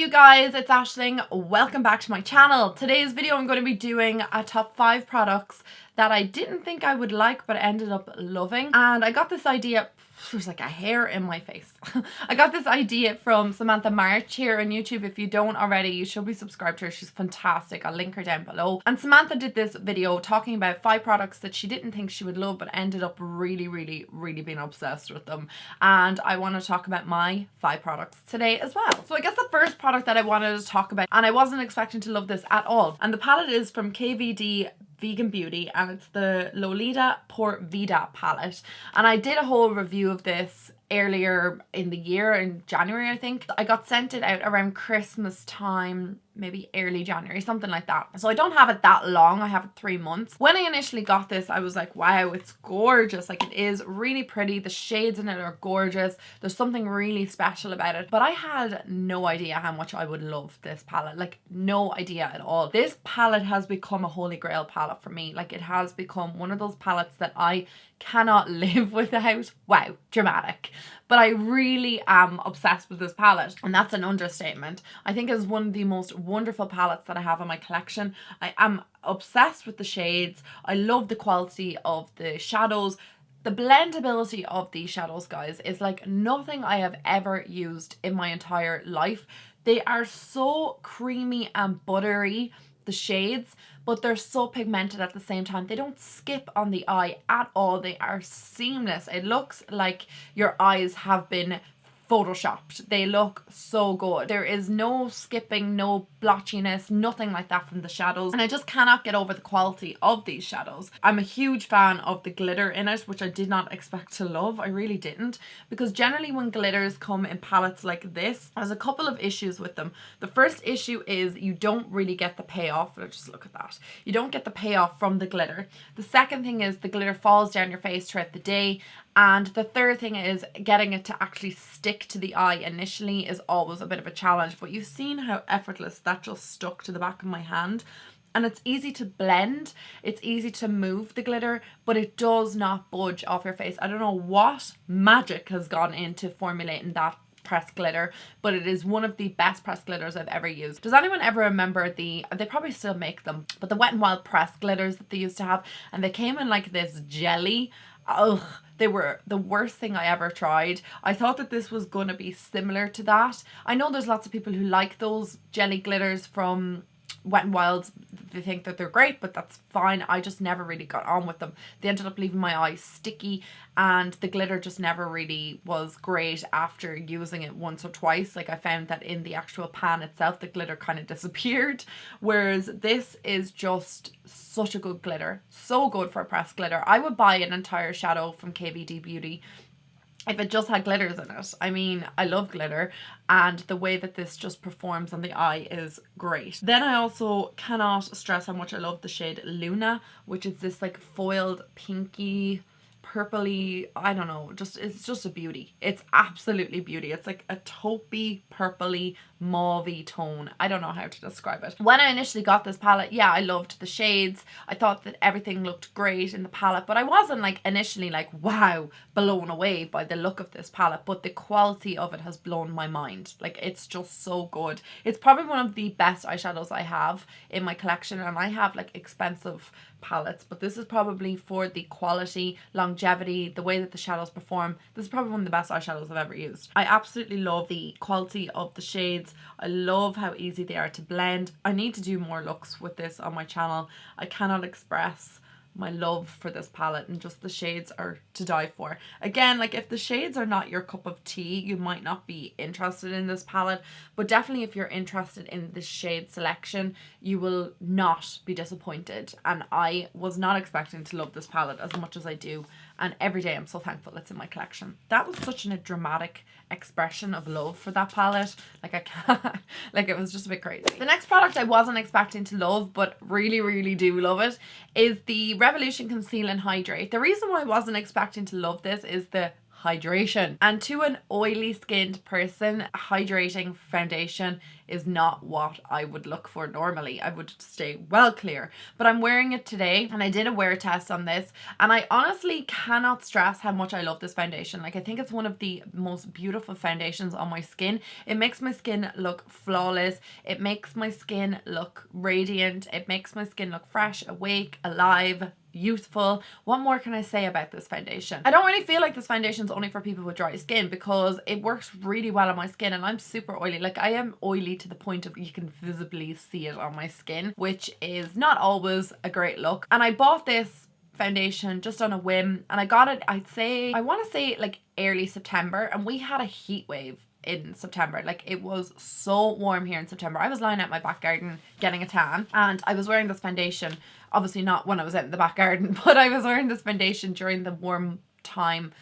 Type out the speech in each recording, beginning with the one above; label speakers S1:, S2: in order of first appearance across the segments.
S1: you guys, it's Aisling. Welcome back to my channel. Today's video I'm going to be doing a top 5 products that I didn't think I would like but ended up loving. And I got this idea, there's like a hair in my face. I got this idea from Samantha March here on YouTube. If you don't already, you should be subscribed to her. She's fantastic. I'll link her down below. And Samantha did this video talking about 5 products that she didn't think she would love but ended up really being obsessed with them. And I want to talk about my 5 products today as well. So I guess the first product that I wanted to talk about, and I wasn't expecting to love this at all, and the palette is from KVD Vegan Beauty, and it's the Lolita Por Vida palette. And I did a whole review of this earlier in the year, in January I think. I got sent it out around Christmas time, maybe early January, something like that. So I don't have it that long, I have it 3 months. When I initially got this, I was like, wow, it's gorgeous. Like, it is really pretty. The shades in it are gorgeous. There's something really special about it. But I had no idea how much I would love this palette. Like, no idea at all. This palette has become a holy grail palette for me. Like, it has become one of those palettes that I cannot live without. Wow, dramatic. But I really am obsessed with this palette, and that's an understatement. I think it's one of the most wonderful palettes that I have in my collection. I am obsessed with the shades. I love the quality of the shadows. The blendability of these shadows, guys, is like nothing I have ever used in my entire life. They are so creamy and buttery, the shades, but they're so pigmented at the same time. They don't skip on the eye at all. They are seamless. It looks like your eyes have been photoshopped. They look so good. There is no skipping, no blotchiness, nothing like that from the shadows. And I just cannot get over the quality of these shadows. I'm a huge fan of the glitter in it, which I did not expect to love. I really didn't. Because generally when glitters come in palettes like this, there's a couple of issues with them. The first issue is you don't really get the payoff. Let's just look at that. You don't get the payoff from the glitter. The second thing is the glitter falls down your face throughout the day. And the third thing is getting it to actually stick to the eye initially is always a bit of a challenge. But you've seen how effortless that just stuck to the back of my hand. And it's easy to blend, it's easy to move the glitter, but it does not budge off your face. I don't know what magic has gone into formulating that pressed glitter, but it is one of the best pressed glitters I've ever used. Does anyone ever remember they probably still make them, but the Wet n Wild pressed glitters that they used to have, and they came in like this jelly? Ugh, they were the worst thing I ever tried. I thought that this was going to be similar to that. I know there's lots of people who like those jelly glitters from Wet n Wild. They think that they're great, but that's fine. I just never really got on with them. They ended up leaving my eyes sticky, and the glitter just never really was great after using it once or twice. Like, I found that in the actual pan itself, the glitter kind of disappeared, whereas this is just such a good glitter. So good for a pressed glitter. I would buy an entire shadow from KVD Beauty if it just had glitters in it. I mean, I love glitter, and the way that this just performs on the eye is great. Then I also cannot stress how much I love the shade Luna, which is this like foiled pinky purpley, I don't know, it's just a beauty. It's absolutely beauty. It's like a taupey, purpley, mauvey tone. I don't know how to describe it. When I initially got this palette, yeah, I loved the shades. I thought that everything looked great in the palette, but I wasn't like initially like, wow, blown away by the look of this palette, but the quality of it has blown my mind. Like, it's just so good. It's probably one of the best eyeshadows I have in my collection, and I have like expensive palettes, but this is probably, for the quality, longevity, the way that the shadows perform, this is probably one of the best eyeshadows I've ever used. I absolutely love the quality of the shades. I love how easy they are to blend. I need to do more looks with this on my channel. I cannot express my love for this palette, and just the shades are to die for. Again, like, if the shades are not your cup of tea, you might not be interested in this palette, but definitely if you're interested in the shade selection, you will not be disappointed. And I was not expecting to love this palette as much as I do, and every day I'm so thankful it's in my collection. That was such a dramatic expression of love for that palette. Like, I can't, like, it was just a bit crazy. The next product I wasn't expecting to love, but really do love it, is the Revolution Conceal and Hydrate. The reason why I wasn't expecting to love this is the hydration. And to an oily skinned person, hydrating foundation is not what I would look for normally. I would stay well clear. But I'm wearing it today and I did a wear test on this and I honestly cannot stress how much I love this foundation. Like I think it's one of the most beautiful foundations on my skin. It makes my skin look flawless. It makes my skin look radiant. It makes my skin look fresh, awake, alive, youthful. What more can I say about this foundation? I don't really feel like this foundation is only for people with dry skin because it works really well on my skin and I'm super oily. Like I am oily to the point of you can visibly see it on my skin, which is not always a great look. And I bought this foundation just on a whim and I got it, I want to say like early September, and we had a heat wave in September. Like it was so warm here in September. I was lying out my back garden getting a tan and I was wearing this foundation, obviously not when I was out in the back garden, but I was wearing this foundation during the warm time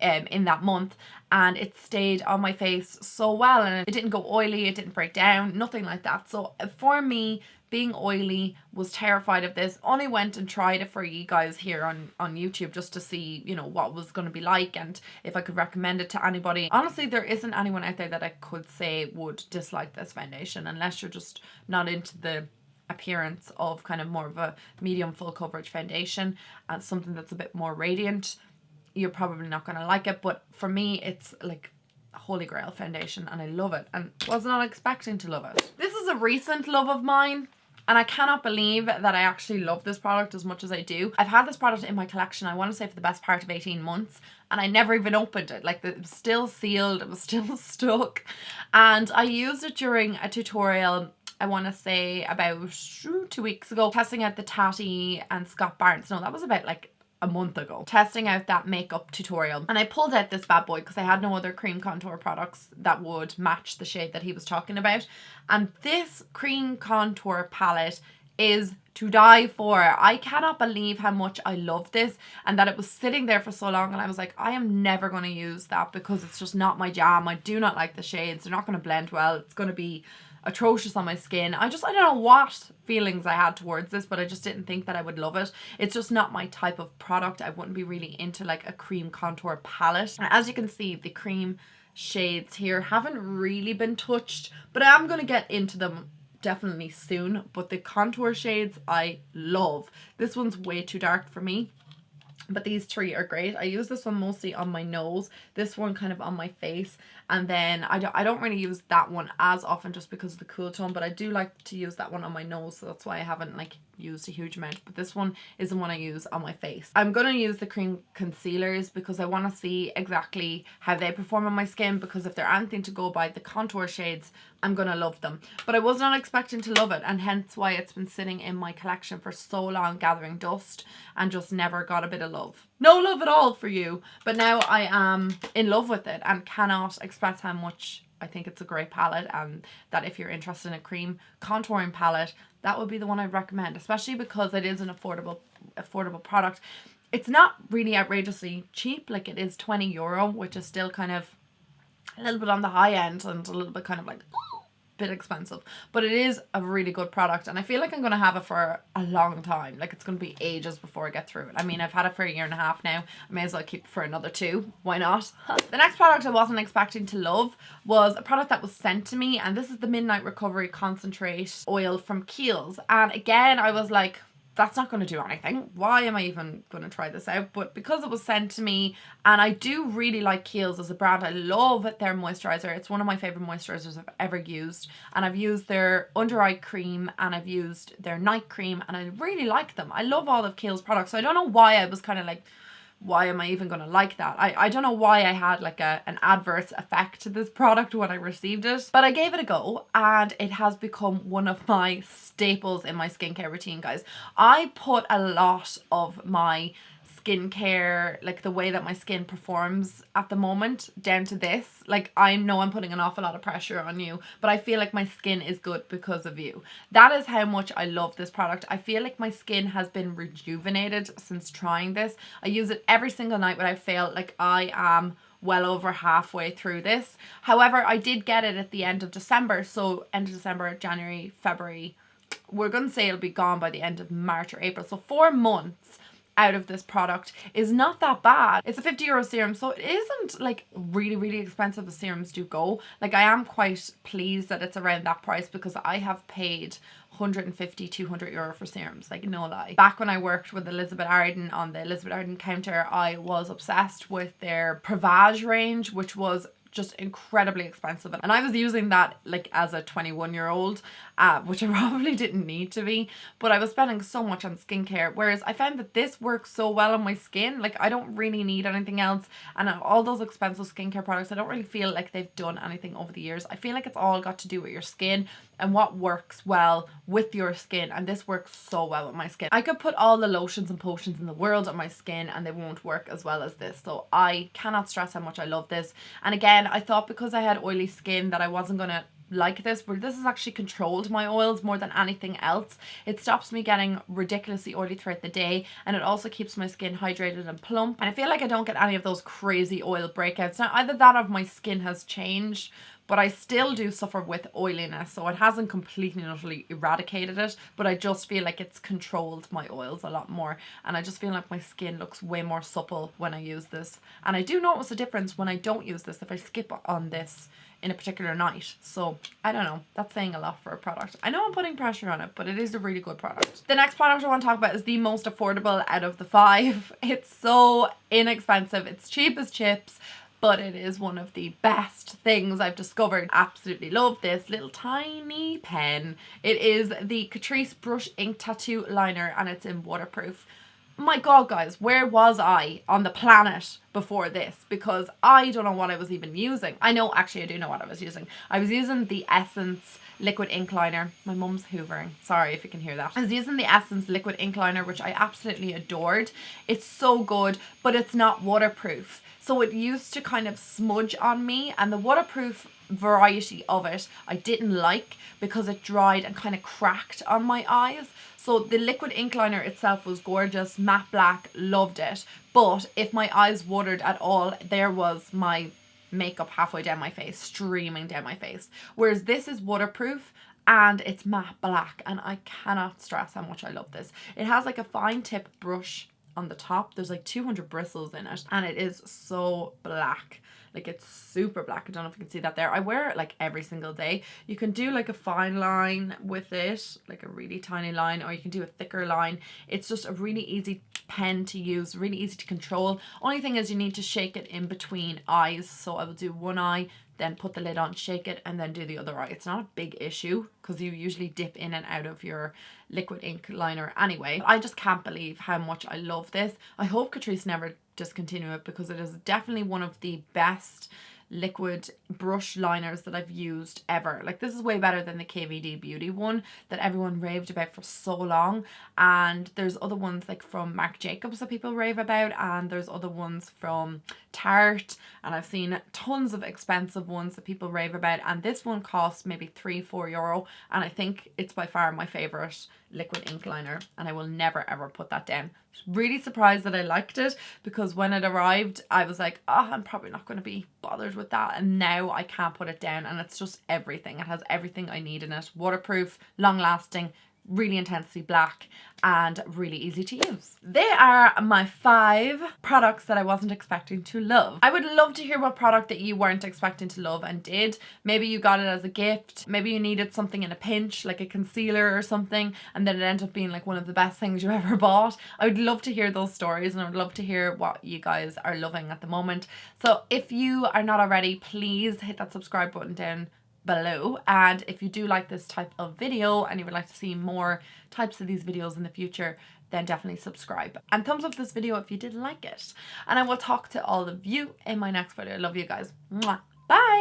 S1: in that month, and it stayed on my face so well and it didn't go oily, it didn't break down, nothing like that. So for me, being oily, was terrified of this. Only went and tried it for you guys here on YouTube just to see, you know, what was going to be like and if I could recommend it to anybody. Honestly, there isn't anyone out there that I could say would dislike this foundation unless you're just not into the appearance of kind of more of a medium full coverage foundation and something that's a bit more radiant. You're probably not going to like it, but for me it's like holy grail foundation and I love it and was not expecting to love it. This is a recent love of mine and I cannot believe that I actually love this product as much as I do. I've had this product in my collection, I want to say for the best part of 18 months, and I never even opened it. Like it was still sealed, it was still stuck, and I used it during a tutorial, I want to say about 2 weeks ago, testing out the Tati and Scott Barnes. No, that was about like a month ago, testing out that makeup tutorial, and I pulled out this bad boy because I had no other cream contour products that would match the shade that he was talking about, and this cream contour palette is to die for. I cannot believe how much I love this and that it was sitting there for so long and I was like, I am never going to use that because it's just not my jam. I do not like the shades, they're not going to blend well, it's going to be atrocious on my skin. I don't know what feelings I had towards this, but I just didn't think that I would love it. It's just not my type of product. I wouldn't be really into like a cream contour palette. And as you can see, the cream shades here haven't really been touched, but I am going to get into them definitely soon. But the contour shades I love. This one's way too dark for me, but these three are great. I use this one mostly on my nose, this one kind of on my face, and then I don't really use that one as often just because of the cool tone, but I do like to use that one on my nose, so that's why I haven't like used a huge amount, but this one is the one I use on my face. I'm going to use the cream concealers because I want to see exactly how they perform on my skin, because if they're anything to go by the contour shades, I'm going to love them. But I was not expecting to love it, and hence why it's been sitting in my collection for so long gathering dust and just never got a bit of love. No love at all for you, but now I am in love with it and cannot express how much I think it's a great palette, and that if you're interested in a cream contouring palette, that would be the one I'd recommend, especially because it is an affordable product. It's not really outrageously cheap, like it is €20, which is still kind of a little bit on the high end and a little bit kind of like bit expensive, but it is a really good product and I feel like I'm going to have it for a long time. Like it's going to be ages before I get through it. I mean, I've had it for 1.5 years now. I may as well keep it for another 2. Why not? The next product I wasn't expecting to love was a product that was sent to me, and this is the Midnight Recovery Concentrate Oil from Kiehl's. And again, I was like, that's not going to do anything. Why am I even going to try this out? But because it was sent to me, and I do really like Kiehl's as a brand. I love their moisturizer. It's one of my favorite moisturizers I've ever used. And I've used their under eye cream and I've used their night cream, and I really like them. I love all of Kiehl's products. So I don't know why I was kind of like, why am I even going to like that? I don't know why I had like an adverse effect to this product when I received it, but I gave it a go and it has become one of my staples in my skincare routine, guys. I put a lot of my skincare, like the way that my skin performs at the moment, down to this. Like I know I'm putting an awful lot of pressure on you, but I feel like my skin is good because of you. That is how much I love this product. I feel like my skin has been rejuvenated since trying this. I use it every single night without fail. Like I am well over halfway through this. However, I did get it at the end of December, so end of December, January, February. We're going to say it'll be gone by the end of March or April. So 4 months out of this product is not that bad. It's a 50 € serum, so it isn't like really expensive as serums do go. Like, I am quite pleased that it's around that price because I have paid 150-200 € for serums, like, no lie. Back when I worked with Elizabeth Arden on the Elizabeth Arden counter, I was obsessed with their Privage range, which was just incredibly expensive, and I was using that like as a 21-year-old, which I probably didn't need to be, but I was spending so much on skincare, whereas I found that this works so well on my skin. Like, I don't really need anything else, and all those expensive skincare products, I don't really feel like they've done anything over the years. I feel like it's all got to do with your skin and what works well with your skin, and this works so well with my skin. I could put all the lotions and potions in the world on my skin and they won't work as well as this, so I cannot stress how much I love this. And again, I thought because I had oily skin that I wasn't gonna like this, but this has actually controlled my oils more than anything else. It stops me getting ridiculously oily throughout the day, and it also keeps my skin hydrated and plump, and I feel like I don't get any of those crazy oil breakouts. Now, either that or my skin has changed, but I still do suffer with oiliness, so it hasn't completely and utterly eradicated it, but I just feel like it's controlled my oils a lot more, and I just feel like my skin looks way more supple when I use this. And I do notice a difference when I don't use this, if I skip on this in a particular night. So I don't know, that's saying a lot for a product. I know I'm putting pressure on it, but it is a really good product. The next product I want to talk about is the most affordable out of the 5. It's so inexpensive, it's cheap as chips, but it is one of the best things I've discovered. Absolutely love this little tiny pen. It is the Catrice Brush Ink Tattoo Liner, and it's in waterproof. My god, guys, where was I on the planet before this? Because I don't know what I was even using. I know, actually I do know what I was using. I was using the Essence liquid ink liner. My mum's hoovering, sorry if you can hear that. I was using the Essence liquid ink liner, which I absolutely adored. It's so good, but it's not waterproof, so it used to kind of smudge on me, and the waterproof variety of it I didn't like because it dried and kind of cracked on my eyes. So the liquid ink liner itself was gorgeous, matte black, loved it, but if my eyes watered at all, there was my makeup halfway down my face, streaming down my face. Whereas this is waterproof and it's matte black, and I cannot stress how much I love this. It has like a fine tip brush on the top. There's like 200 bristles in it, and it is so black. Like, it's super black. I don't know if you can see that there. I wear it like every single day. You can do like a fine line with it, like a really tiny line, or you can do a thicker line. It's just a really easy pen to use, really easy to control. Only thing is you need to shake it in between eyes. So I will do one eye, then put the lid on, shake it, and then do the other eye. It's not a big issue because you usually dip in and out of your liquid ink liner anyway. I just can't believe how much I love this. I hope Catrice never discontinue it, because it is definitely one of the best liquid brush liners that I've used ever. Like, this is way better than the KVD Beauty one that everyone raved about for so long, and there's other ones like from Marc Jacobs that people rave about, and there's other ones from Tarte, and I've seen tons of expensive ones that people rave about, and this one costs maybe €3-4, and I think it's by far my favorite liquid ink liner, and I will never ever put that down. Really surprised that I liked it, because when it arrived I was like, oh, I'm probably not going to be bothered with that, and now I can't put it down, and it's just everything. It has everything I need in it. Waterproof, long lasting, really intensely black, and really easy to use. They are my 5 products that I wasn't expecting to love. I would love to hear what product that you weren't expecting to love and did. Maybe you got it as a gift, maybe you needed something in a pinch, like a concealer or something, and then it ended up being like one of the best things you ever bought. I would love to hear those stories, and I would love to hear what you guys are loving at the moment. So if you are not already, please hit that subscribe button down below, and if you do like this type of video and you would like to see more types of these videos in the future, then definitely subscribe and thumbs up this video if you did like it, and I will talk to all of you in my next video. I love you guys. Mwah. Bye.